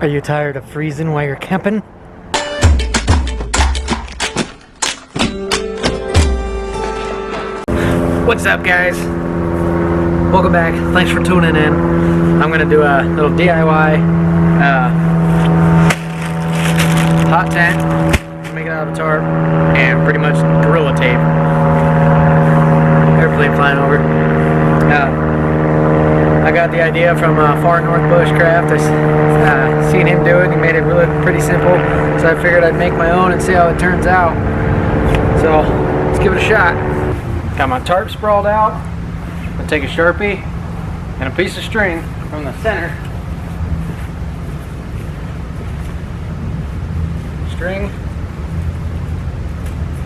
Are you tired of freezing while you're camping? What's up, guys? Welcome back. Thanks for tuning in. I'm gonna do a little DIY hot tent. Make it out of tarp and pretty much gorilla tape. Airplane flying over. I got the idea from Far North Bushcraft. I seen him do it. He made it really pretty simple, so I figured I'd make my own and see how it turns out. So let's give it a shot. Got my tarp sprawled out. I'm gonna take a Sharpie and a piece of string from the center. String.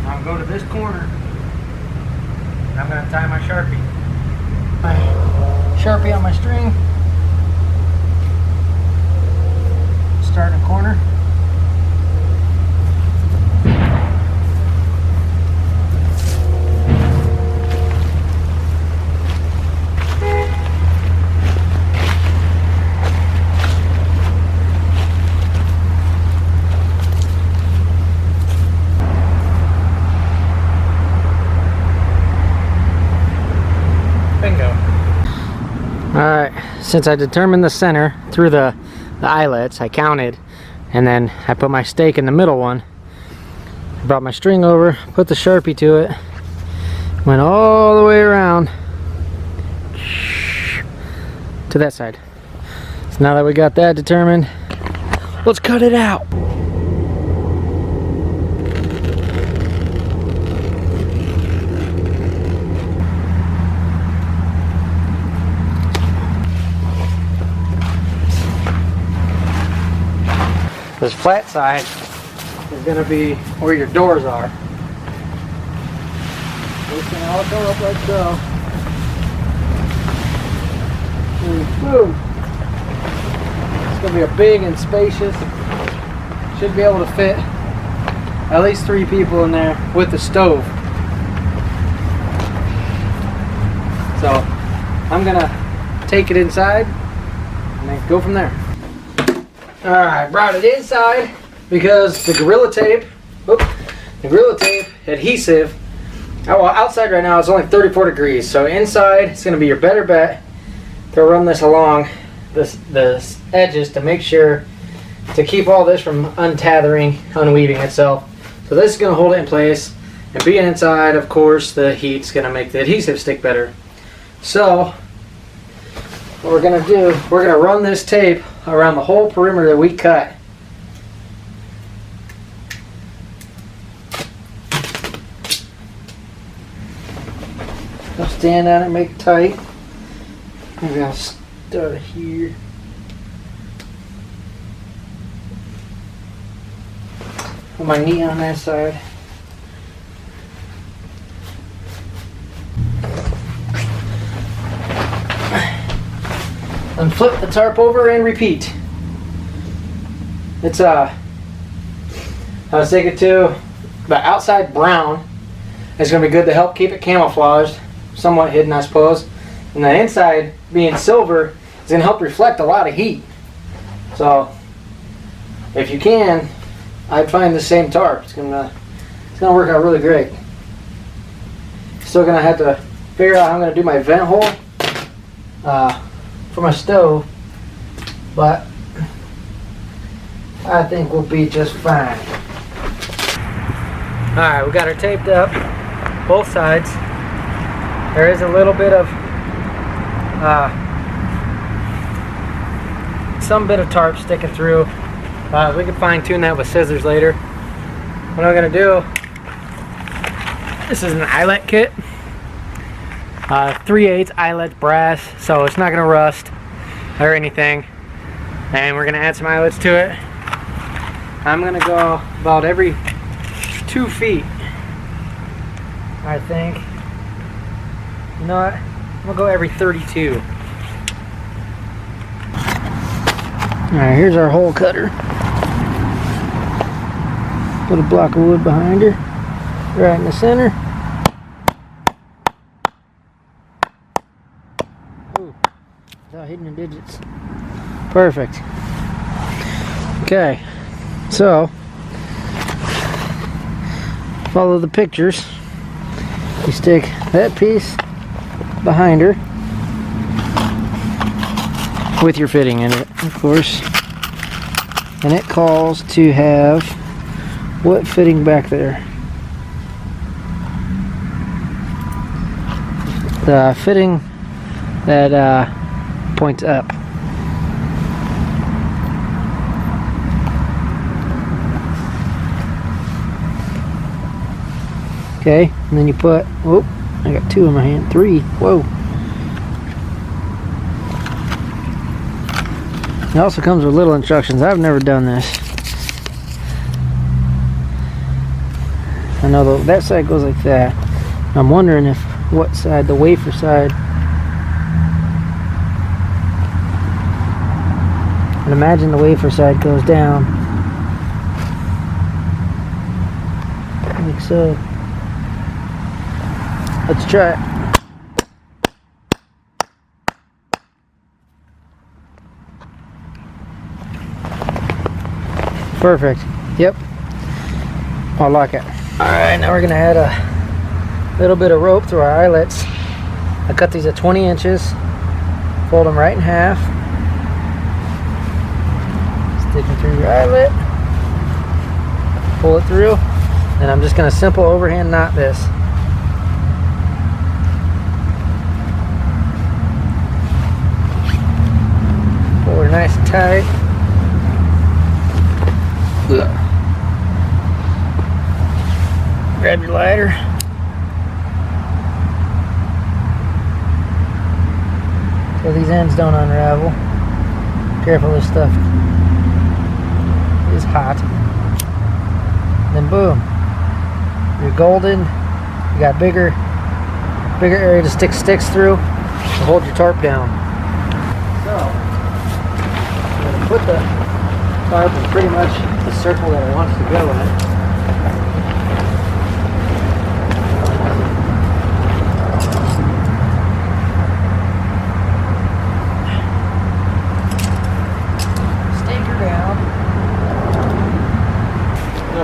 I'll go to this corner. And I'm gonna tie my Sharpie. My Sharpie on my string. Start in a corner. Alright, since I determined the center through the eyelets, I counted, and then I put my stake in the middle one. I brought my string over, put the Sharpie to it, went all the way around to that side. So now that we got that determined, let's cut it out. This flat side is going to be where your doors are. It's going to all go up like so. And boom! It's going to be a big and spacious. Should be able to fit at least 3 people in there with the stove. So I'm going to take it inside and then go from there. Alright, brought it inside because the Gorilla Tape, adhesive, well, outside right now it's only 34 degrees, so inside it's going to be your better bet to run this along the edges to make sure to keep all this from unweaving itself. So this is going to hold it in place, and being inside, of course, the heat's going to make the adhesive stick better. So what we're going to do, we're going to run this tape around the whole perimeter that we cut. I'll stand on it, make it tight. Maybe I'll start here. Put my knee on that side. And flip the tarp over and repeat. It's I was thinking too, the outside brown is going to be good to help keep it camouflaged, somewhat hidden I suppose. And the inside being silver is going to help reflect a lot of heat. So if you can, I'd find the same tarp. It's gonna work out really great. Still gonna have to figure out how I'm gonna do my vent hole for my stove, but I think we'll be just fine. Alright, we got her taped up, both sides. There is a little bit of some bit of tarp sticking through. We can fine tune that with scissors later. What I'm gonna do, this is an eyelet kit. 3/8 eyelet brass, so it's not going to rust or anything. And we're going to add some eyelets to it. I'm going to go about every 2 feet, I think. You know what? I'm going to go every 32. Alright, here's our hole cutter. Put a block of wood behind her, right in the center. Ooh, without hitting the digits. Perfect. Okay, so follow the pictures. You stick that piece behind her with your fitting in it, of course, and it calls to have what fitting back there? The fitting that points up. Okay, and then you put, whoop, I got 2 in my hand, 3, whoa. It also comes with little instructions. I've never done this. I know that side goes like that. I'm wondering if, what side, the wafer side. I'd imagine the wafer side goes down. Like so. Let's try it. Perfect. Yep. I like it. Alright, now we're going to add a little bit of rope through our eyelets. I cut these at 20 inches. Fold them right in half. Stick it through your eyelet. Pull it through. And I'm just going to simple overhand knot this. Pull her nice and tight. Grab your lighter. So these ends don't unravel. Careful, this stuff is hot. Then boom, you're golden. You got bigger area to stick sticks through to hold your tarp down. So I'm going to put the tarp in pretty much the circle that it wants to go in.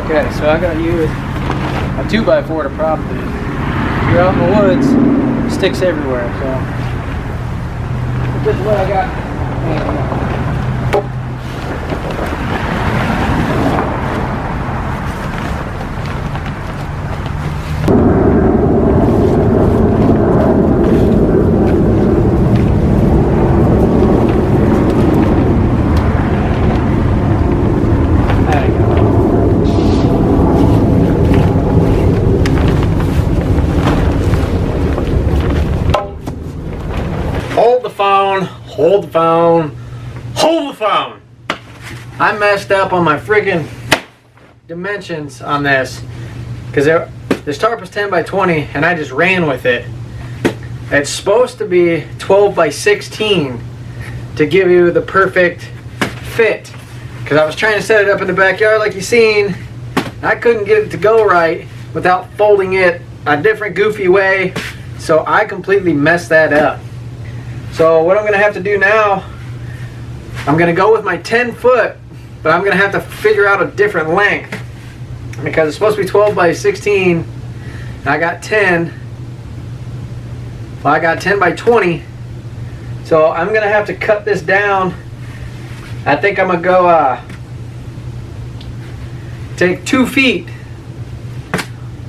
Okay, so I gotta use a 2x4 to prop this. If you're out in the woods, sticks everywhere, so this is what I got. Hold the phone. Hold the phone. I messed up on my friggin' dimensions on this because this tarp was 10 by 20 and I just ran with it. It's supposed to be 12 by 16 to give you the perfect fit, because I was trying to set it up in the backyard like you seen. I couldn't get it to go right without folding it a different goofy way, so I completely messed that up. So what I'm going to have to do now, I'm going to go with my 10 foot, but I'm going to have to figure out a different length because it's supposed to be 12 by 16 and I got 10. Well, I got 10 by 20, so I'm going to have to cut this down. I think I'm going to go take 2 feet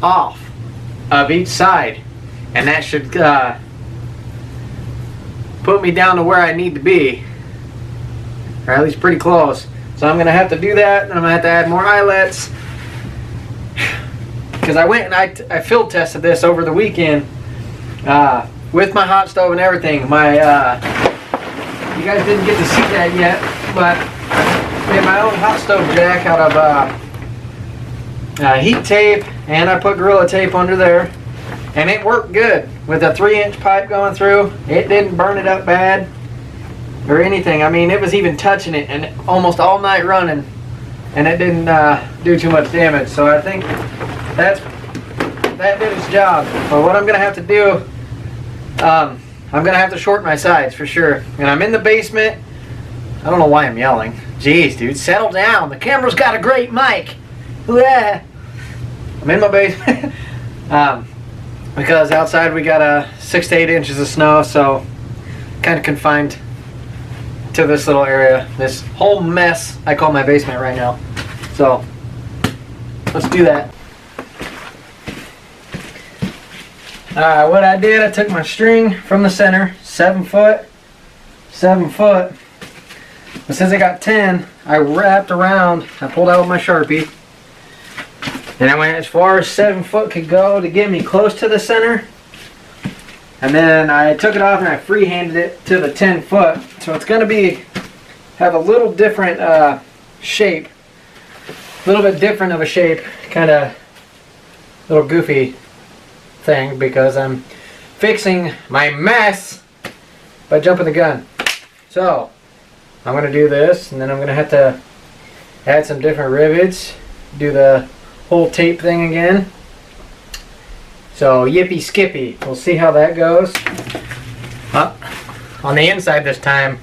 off of each side, and that should put me down to where I need to be, or at least pretty close. So I'm gonna have to do that, and I'm gonna have to add more eyelets, because I went and I field tested this over the weekend with my hot stove and everything. My you guys didn't get to see that yet, but I made my own hot stove jack out of heat tape, and I put Gorilla Tape under there. And it worked good with a 3-inch pipe going through. It didn't burn it up bad or anything. I mean, it was even touching it and almost all night running, and it didn't do too much damage. So I think that did its job. But what I'm gonna have to do, I'm gonna have to shorten my sides for sure. And I'm in the basement. I don't know why I'm yelling. Jeez, dude, settle down. The camera's got a great mic. Yeah. I'm in my basement. Because outside we got 6 to 8 inches of snow, so kind of confined to this little area. This whole mess I call my basement right now. So let's do that. What I did, I took my string from the center, 7 foot, 7 foot. But since I got 10, I wrapped around, I pulled out with my Sharpie, and I went as far as 7 foot could go to get me close to the center. And then I took it off and I freehanded it to the 10 foot. So it's going to have a little different shape, a little bit different of a shape, kind of little goofy thing, because I'm fixing my mess by jumping the gun. So I'm going to do this, and then I'm going to have to add some different rivets, do the whole tape thing again. So yippee skippy, we'll see how that goes. On the inside this time,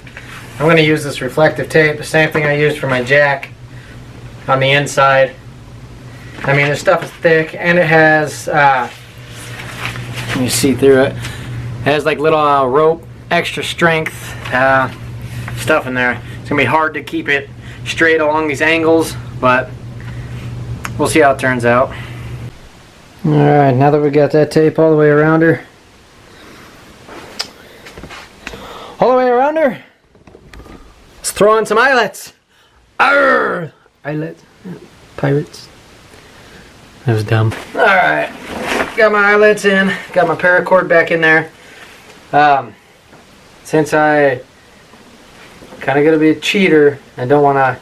I'm going to use this reflective tape, the same thing I used for my jack on the inside. I mean, this stuff is thick, and it has you see through it. It has like little rope, extra strength stuff in there. It's gonna be hard to keep it straight along these angles, but we'll see how it turns out. Alright, now that we got that tape all the way around her, let's throw on some eyelets. Arr! Eyelets. Pirates. That was dumb. Alright. Got my eyelets in, got my paracord back in there. Since I kind of gonna be a cheater and don't want to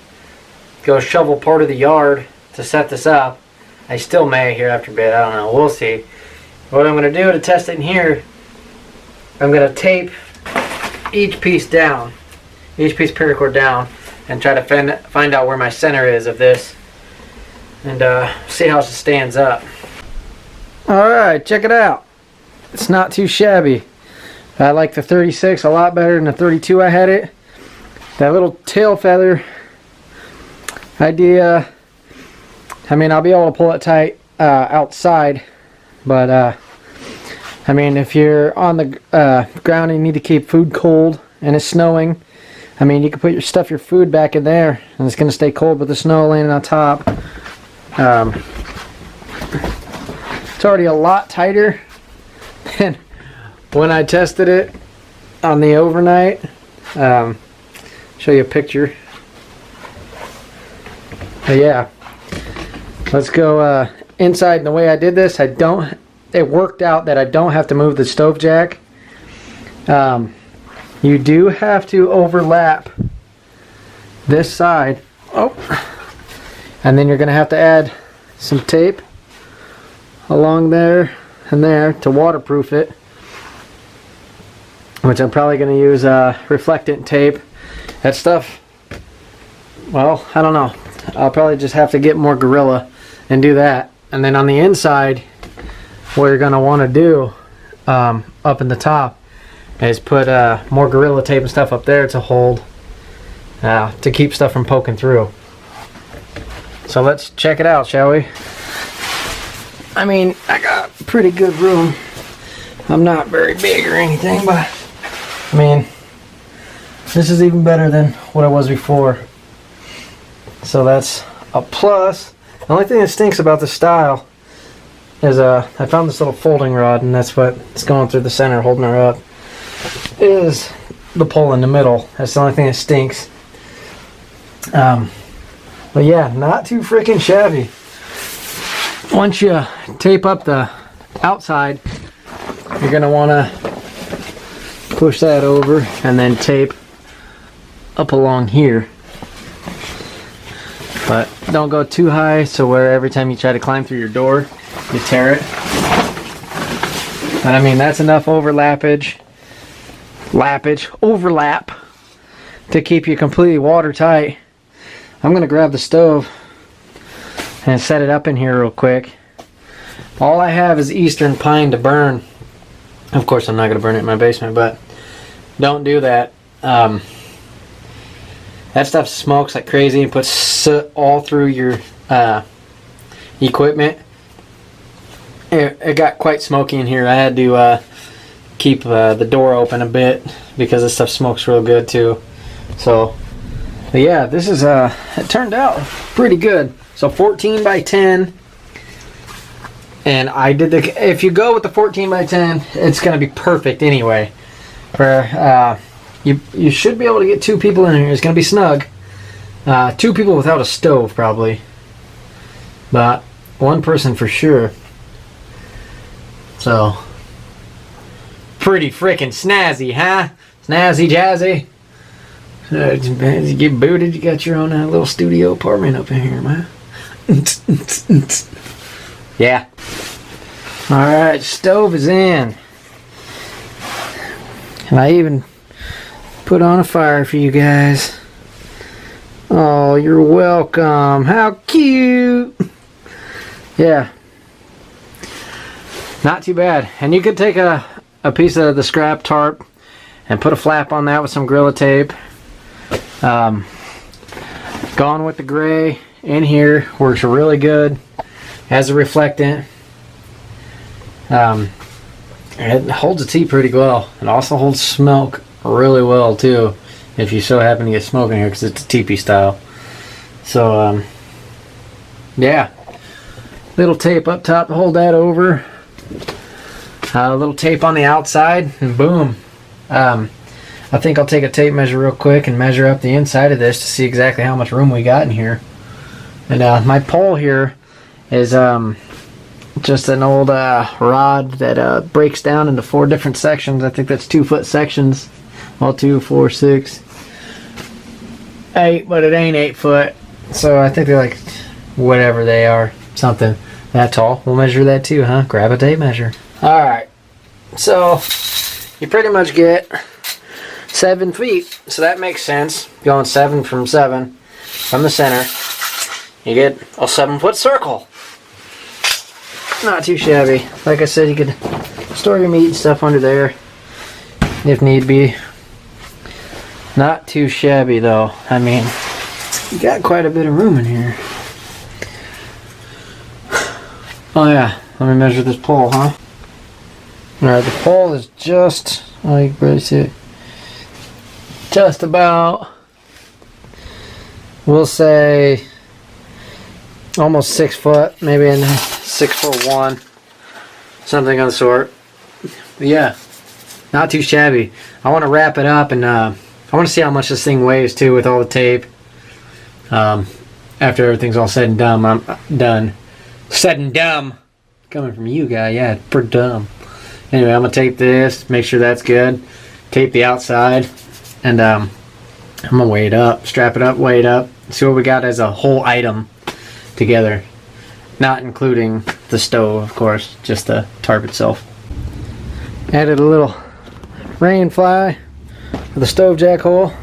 go shovel part of the yard to set this up, I still may here after a bit, I don't know, we'll see. What I'm gonna do to test it in here, I'm gonna tape each piece down, each piece paracord down, and try to find out where my center is of this, and see how it stands up. Alright, check it out. It's not too shabby. I like the 36 a lot better than the 32 I had it. That little tail feather idea, I mean, I'll be able to pull it tight outside, but I mean, if you're on the ground and you need to keep food cold and it's snowing, I mean, you can put your food back in there and it's going to stay cold with the snow laying on top. It's already a lot tighter than when I tested it on the overnight. Show you a picture. But yeah, let's go inside. And the way I did this, it worked out that I don't have to move the stove jack. You do have to overlap this side. Oh, and then you're going to have to add some tape along there and there to waterproof it, which I'm probably going to use reflectant tape. That stuff, well, I don't know. I'll probably just have to get more Gorilla and do that. And then on the inside, what you're going to want to do up in the top is put more Gorilla tape and stuff up there to hold, to keep stuff from poking through. So let's check it out, shall we? I mean, I got pretty good room. I'm not very big or anything, but I mean, this is even better than what it was before. So that's a plus. The only thing that stinks about this style is I found this little folding rod, and that's what's going through the center holding her up, is the pole in the middle. That's the only thing that stinks. But yeah, not too freaking shabby. Once you tape up the outside, you're going to want to push that over and then tape up along here. But don't go too high so where every time you try to climb through your door, you tear it. But I mean, that's enough overlap to keep you completely watertight. I'm going to grab the stove and set it up in here real quick. All I have is Eastern pine to burn. Of course, I'm not going to burn it in my basement, but don't do that. That stuff smokes like crazy and puts soot all through your equipment. It got quite smoky in here. I had to keep the door open a bit because this stuff smokes real good too. So, but yeah, this is it turned out pretty good. So 14 by 10, and I did the. If you go with the 14 by 10, it's gonna be perfect anyway. For you should be able to get 2 people in here. It's gonna be snug. 2 people without a stove probably, but 1 person for sure. So, pretty freaking snazzy, huh? Snazzy jazzy. You get booted, you got your own little studio apartment up in here, man. Yeah. Alright, stove is in. And I even put on a fire for you guys. Oh, you're welcome. How cute. Yeah. Not too bad. And you could take a piece of the scrap tarp and put a flap on that with some Gorilla Tape. Gone with the gray in here. Works really good. Has a reflectant. It holds its heat pretty well. It also holds smoke really well too, if you so happen to get smoke in here, because it's a teepee style. So yeah, little tape up top to hold that over. A little tape on the outside, and boom. I think I'll take a tape measure real quick and measure up the inside of this to see exactly how much room we got in here. And my pole here is just an old rod that breaks down into 4 different sections. I think that's 2-foot sections. Well, 2, 4, 6, 8, but it ain't 8 foot. So I think they're like whatever they are, something that tall. We'll measure that too, huh? Grab a tape measure. Alright, so you pretty much get 7 feet, so that makes sense. Going 7 from 7 from the center, you get a 7-foot circle. Not too shabby. Like I said, you could store your meat and stuff under there if need be. Not too shabby though. I mean, you got quite a bit of room in here. Oh yeah, let me measure this pole, huh? Alright, the pole is just, oh, you can barely see it, just about, we'll say, almost 6 foot, maybe in 6'1", something of the sort. But yeah, not too shabby. I want to wrap it up, and I want to see how much this thing weighs too with all the tape. After everything's all said and done, I'm done. Said and dumb. Coming from you, guy, yeah, pretty dumb. Anyway, I'm gonna tape this, make sure that's good. Tape the outside, and I'm gonna weigh it up, strap it up, weigh it up, see what we got as a whole item together. Not including the stove, of course, just the tarp itself. Added a little rain fly for the stove jack hole.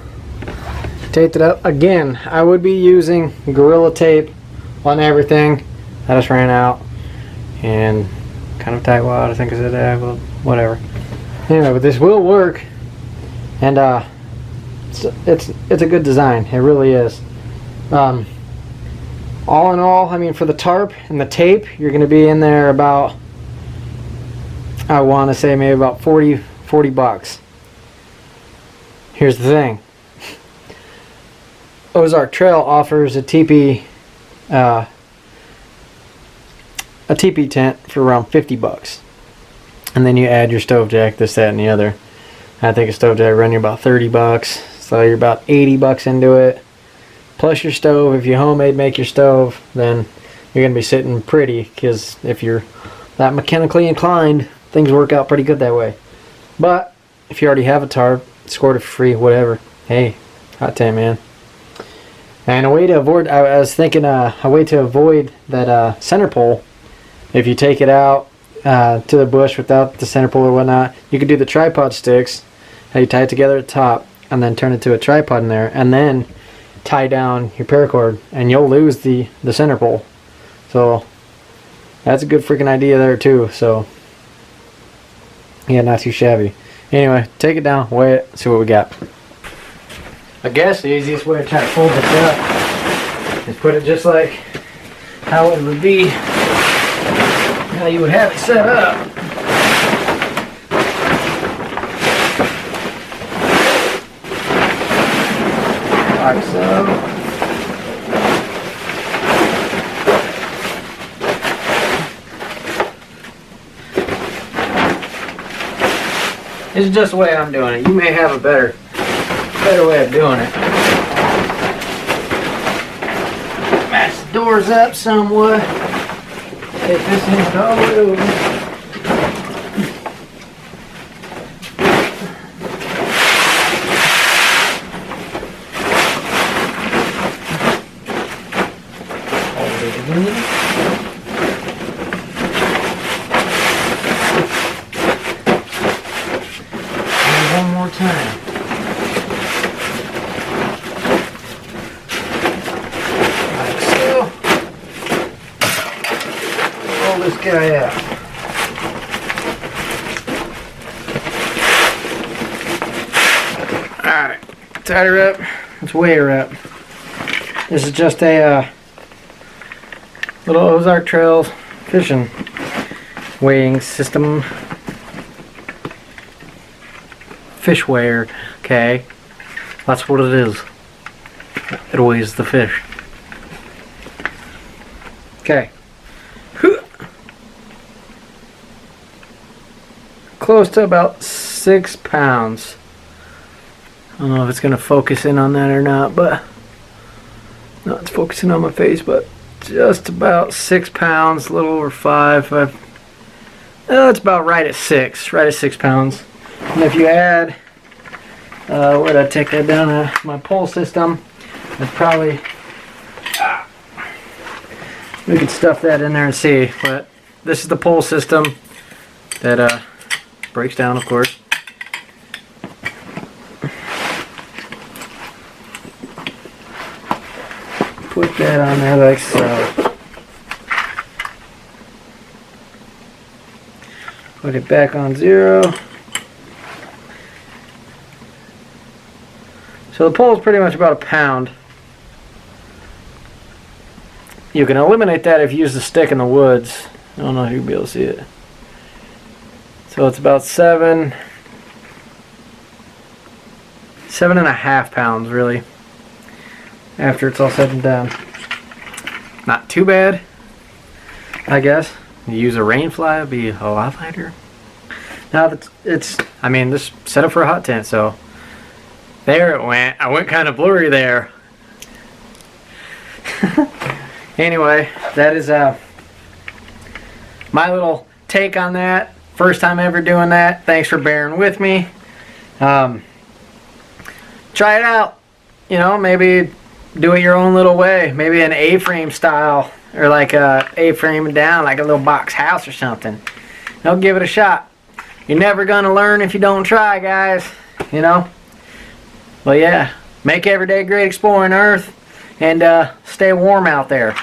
Taped it up. Again, I would be using Gorilla Tape on everything. I just ran out. And kind of tight wad, I think I said, well, whatever. Anyway, but this will work. And it's a good design. It really is. All in all, I mean, for the tarp and the tape, you're going to be in there about, I want to say maybe about 40 bucks. Here's the thing. Ozark Trail offers a teepee tent for around 50 bucks. And then you add your stove jack, this, that, and the other. I think a stove jack run you about 30 bucks. So you're about 80 bucks into it. Plus your stove. If you homemade make your stove, then you're going to be sitting pretty, because if you're that mechanically inclined, things work out pretty good that way. But if you already have a tarp, scored it for free, whatever. Hey, hot damn, man. And a way to avoid, I was thinking a way to avoid that center pole, if you take it out to the bush without the center pole or whatnot, you could do the tripod sticks, how you tie it together at the top, and then turn it to a tripod in there, and then tie down your paracord, and you'll lose the center pole. So that's a good freaking idea there too. So yeah, not too shabby. Anyway, take it down, weigh it, see what we got. I guess the easiest way to try to fold this up is put it just like how it would be, how you would have it set up. Like so. This is just the way I'm doing it. You may have a better way of doing it. Match the doors up somewhat. Take this end all the way over. One more time. Like so. Roll this guy out. Alright, tied her up. Let's weigh her up. This is just a little Ozark Trails fishing weighing system. Fish weigher, okay? That's what it is. It weighs the fish. Okay. Close to about 6 pounds. I don't know if it's gonna focus in on that or not, but no, it's focusing on my face, but just about 6 pounds, a little over 5. It's about right at 6 pounds. And if you add, where did I take that down? My pole system, that's probably, we could stuff that in there and see, but this is the pole system that breaks down, of course. Put that on there like so. Put it back on 0. So the pole is pretty much about a pound. You can eliminate that if you use the stick in the woods. I don't know if you'll be able to see it. So it's about 7.5 pounds really, after it's all said and done. Not too bad, I guess. You use a rain fly, it'd be a lot lighter. Now it's I mean, this set up for a hot tent, so there it went. I went kind of blurry there. Anyway, that is my little take on that. First time ever doing that. Thanks for bearing with me. Try it out. You know, maybe do it your own little way. Maybe an A-frame style, or like a A-frame down, like a little box house or something. Don't give it a shot. You're never gonna learn if you don't try, guys. You know. Well, yeah, make every day great exploring Earth, and stay warm out there.